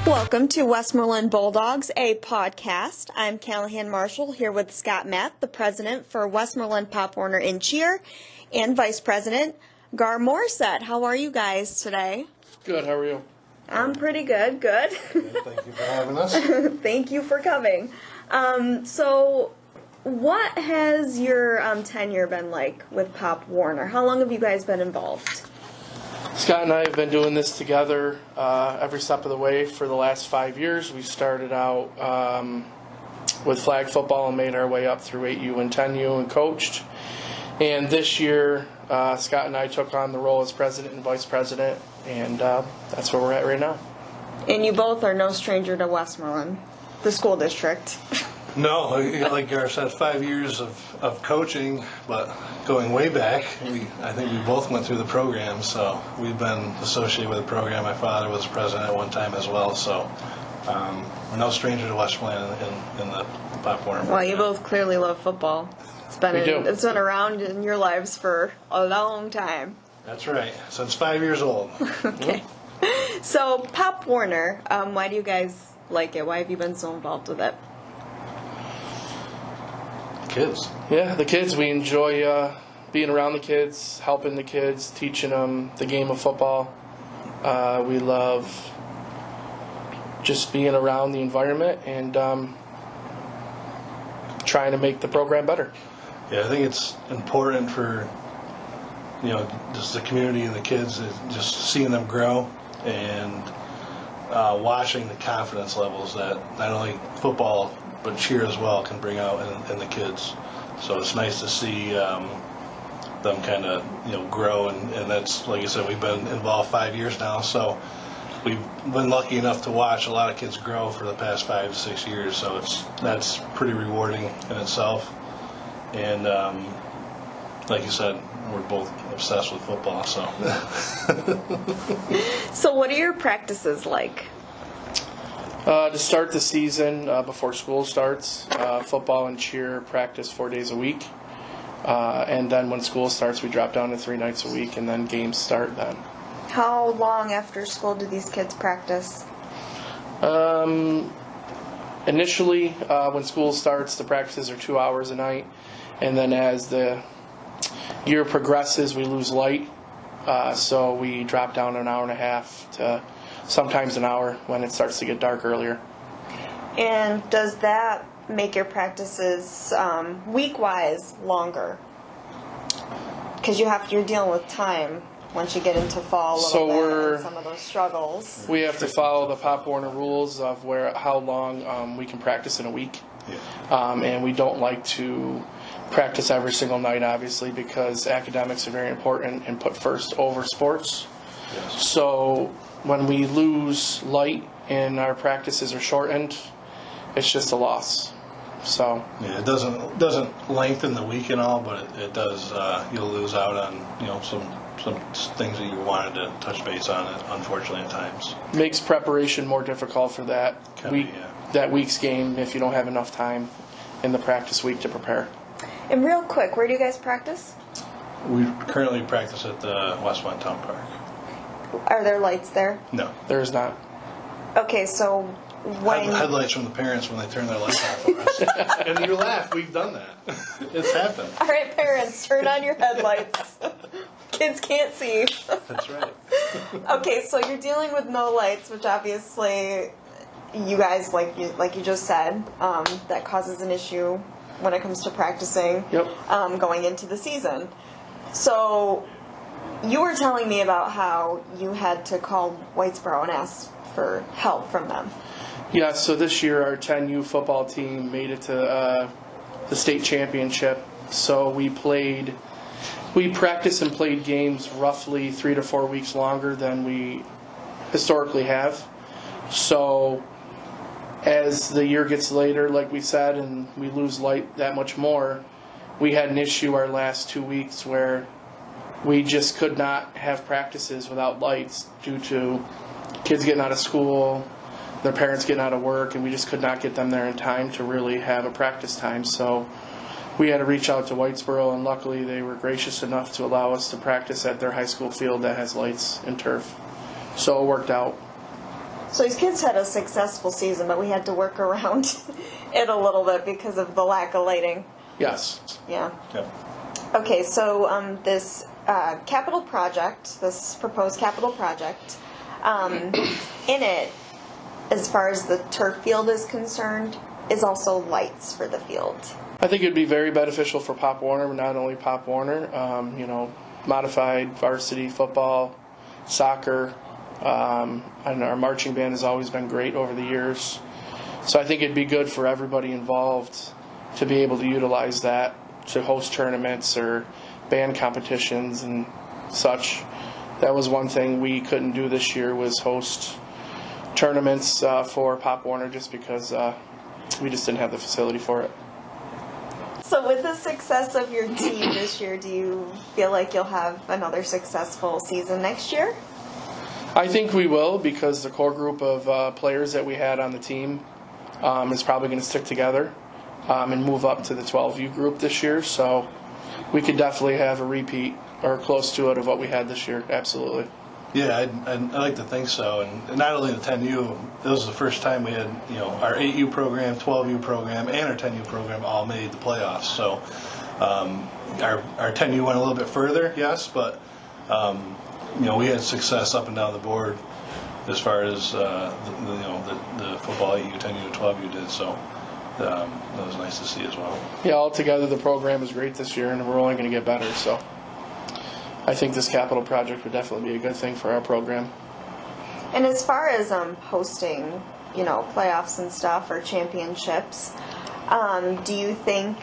Welcome to Westmoreland Bulldogs, a podcast. I'm Callihan Marshall here with Scott Matt, the president for Westmoreland Pop Warner in cheer, and vice president Gahr Morrissette. How are you guys today? Good. How are you? I'm pretty good. Good. Thank you for having us. Thank you for coming. So what has your tenure been like with Pop Warner? How long have you guys been involved? Scott and I have been doing this together every step of the way for the last 5 years. We started out with flag football and made our way up through 8U and 10U and coached. And this year, Scott and I took on the role as president and vice president, and that's where we're at right now. And you both are no stranger to Westmoreland, the school district. No, like Gahr said, 5 years of coaching, but going way back, I think we both went through the program, so we've been associated with the program. My father was president at one time as well, so we're no stranger to Westmoreland in the Pop Warner. Well, you both clearly love football. It's been around in your lives for a long time. That's right, since 5 years old. Okay. So, Pop Warner, why do you guys like it? Why have you been so involved with it? Kids. Yeah, the kids. We enjoy being around the kids, helping the kids, teaching them the game of football. We love just being around the environment and trying to make the program better. Yeah, I think it's important for, just the community and the kids, just seeing them grow and watching the confidence levels that not only football but cheer as well can bring out in the kids. So it's nice to see them kind of grow, and that's, like I said, we've been involved 5 years now, so we've been lucky enough to watch a lot of kids grow for the past 5 to 6 years, so that's pretty rewarding in itself. And like you said, we're both obsessed with football. So what are your practices like? To start the season, before school starts, football and cheer practice 4 days a week. And then when school starts, we drop down to 3 nights a week, and then games start then. How long after school do these kids practice? Initially, when school starts, the practices are 2 hours a night. And then as the year progresses, we lose light. So we drop down an hour and a half to sometimes an hour when it starts to get dark earlier. And does that make your practices week-wise longer? Because you're dealing with time once you get into fall a little bit and some of those struggles. We have to follow the Pop Warner rules of how long we can practice in a week. Yeah. And we don't like to practice every single night, obviously, because academics are very important and put first over sports. Yes. So when we lose light and our practices are shortened, it's just a loss. So yeah, it doesn't lengthen the week and all, but it does. You'll lose out on some things that you wanted to touch base on. Unfortunately, at times makes preparation more difficult for that week's game if you don't have enough time in the practice week to prepare. And real quick, where do you guys practice? We currently practice at the Westmoreland Town Park. Are there lights there? No. There is not. Okay, so when... Headlights from the parents when they turn their lights off for us. And you laugh, we've done that. It's happened. All right, parents, turn on your headlights. Kids can't see. That's right. Okay, so you're dealing with no lights, which obviously you guys, like you just said, that causes an issue when it comes to practicing. Yep. Going into the season. So you were telling me about how you had to call Whitesboro and ask for help from them. Yeah, so this year our 10U football team made it to the state championship. So we practiced and played games roughly 3 to 4 weeks longer than we historically have. So as the year gets later, like we said, and we lose light that much more, we had an issue our last 2 weeks where we just could not have practices without lights due to kids getting out of school, their parents getting out of work, and we just could not get them there in time to really have a practice time. So we had to reach out to Whitesboro, and luckily they were gracious enough to allow us to practice at their high school field that has lights and turf. So it worked out. So these kids had a successful season, but we had to work around it a little bit because of the lack of lighting. Yes. Yeah. Yep. Okay, so this capital project, this proposed capital project, in it, as far as the turf field is concerned, is also lights for the field. I think it'd be very beneficial for Pop Warner, but not only Pop Warner. Modified varsity football, soccer, and our marching band has always been great over the years. So I think it'd be good for everybody involved to be able to utilize that to host tournaments or band competitions and such. That was one thing we couldn't do this year, was host tournaments for Pop Warner, just because we just didn't have the facility for it. So with the success of your team this year, do you feel like you'll have another successful season next year? I think we will, because the core group of players that we had on the team is probably going to stick together and move up to the 12U group this year. So we could definitely have a repeat or close to it of what we had this year. Absolutely. Yeah, I'd like to think so. And not only the 10U, this was the first time we had, our 8U program, 12U program, and our 10U program all made the playoffs. So our 10U went a little bit further, yes, but we had success up and down the board as far as the football 8U, 10U, 12U did. So that was nice to see as well. Yeah, altogether the program is great this year, and we're only going to get better. So I think this capital project would definitely be a good thing for our program. And as far as hosting, playoffs and stuff or championships, do you think,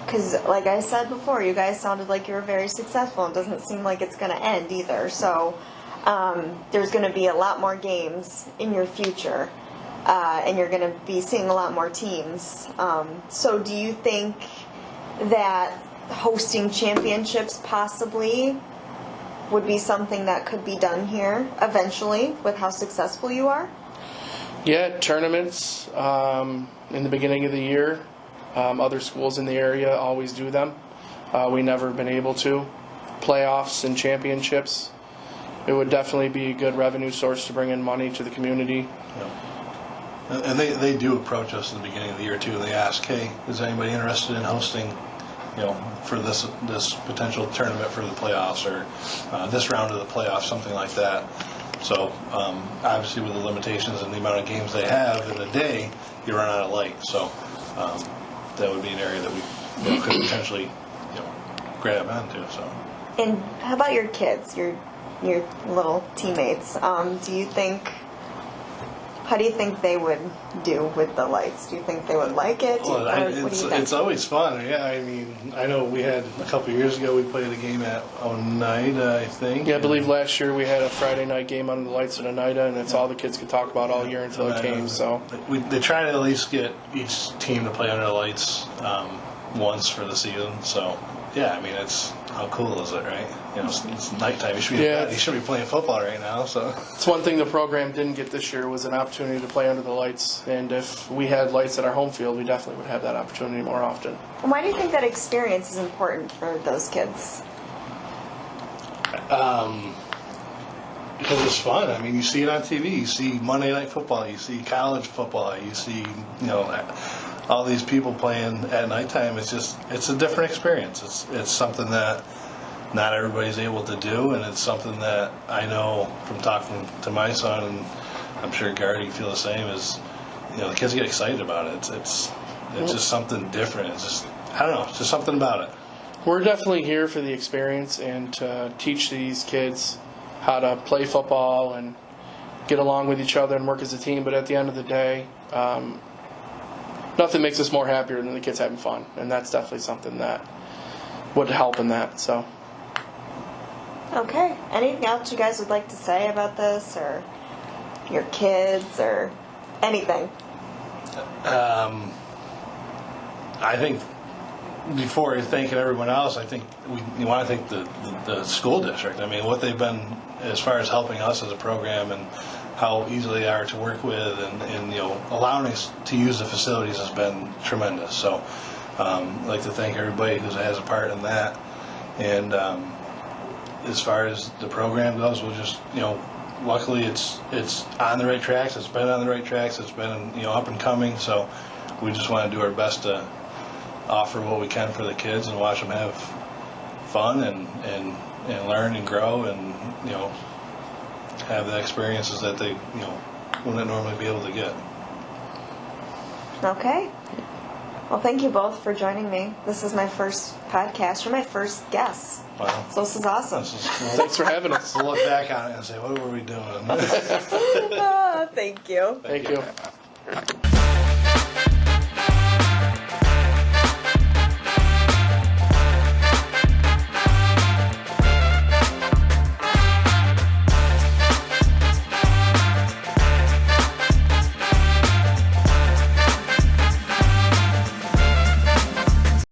because like I said before, you guys sounded like you were very successful. It doesn't seem like it's going to end either. So there's going to be a lot more games in your future, and you're going to be seeing a lot more teams. So do you think that hosting championships possibly would be something that could be done here eventually with how successful you are? Yeah, tournaments in the beginning of the year. Other schools in the area always do them. We never been able to. Playoffs and championships. It would definitely be a good revenue source to bring in money to the community. Yeah. And they do approach us in the beginning of the year too. They ask, hey, is anybody interested in hosting, for this potential tournament for the playoffs, or this round of the playoffs, something like that. So obviously with the limitations and the amount of games they have in a day, you run out of light. So that would be an area that we could potentially grab onto. So. And how about your kids, your little teammates? How do you think they would do with the lights? Do you think they would like it? Well, it's always fun. Yeah, I mean, I know we had a couple of years ago we played a game at Oneida, I think. Yeah, I believe last year we had a Friday night game under the lights at Oneida, and it's all the kids could talk about all year until it came. So they try to at least get each team to play under the lights once for the season. So yeah, I mean, how cool is it, right? It's nighttime. You should be playing football right now. So it's one thing the program didn't get this year, was an opportunity to play under the lights. And if we had lights at our home field, we definitely would have that opportunity more often. Why do you think that experience is important for those kids? Because it's fun. I mean, you see it on TV. You see Monday Night Football. You see college football. You see, all these people playing at nighttime. It's a different experience. It's something that not everybody's able to do, and it's something that I know from talking to my son, and I'm sure Gahr, you feel the same, is the kids get excited about it. It's just something different. It's just, I don't know, it's just something about it. We're definitely here for the experience and to teach these kids how to play football and get along with each other and work as a team. But at the end of the day, nothing makes us more happier than the kids having fun, and that's definitely something that would help in that. So. Okay. Anything else you guys would like to say about this, or your kids, or anything? I think before thanking everyone else, I think we want to thank the school district. I mean, what they've been as far as helping us as a program and how easy they are to work with, and allowing us to use the facilities has been tremendous. So I'd like to thank everybody who has a part in that. And as far as the program goes, we'll just luckily it's on the right tracks. It's been on the right tracks. It's been up and coming. So we just want to do our best to offer what we can for the kids and watch them have fun and learn and grow and have the experiences that they wouldn't normally be able to get. Okay. Well, thank you both for joining me. This is my first podcast. You're my first guest. Wow. So this is awesome. Thanks for having us. We'll look back on it and say, what were we doing? Thank you. Thank you.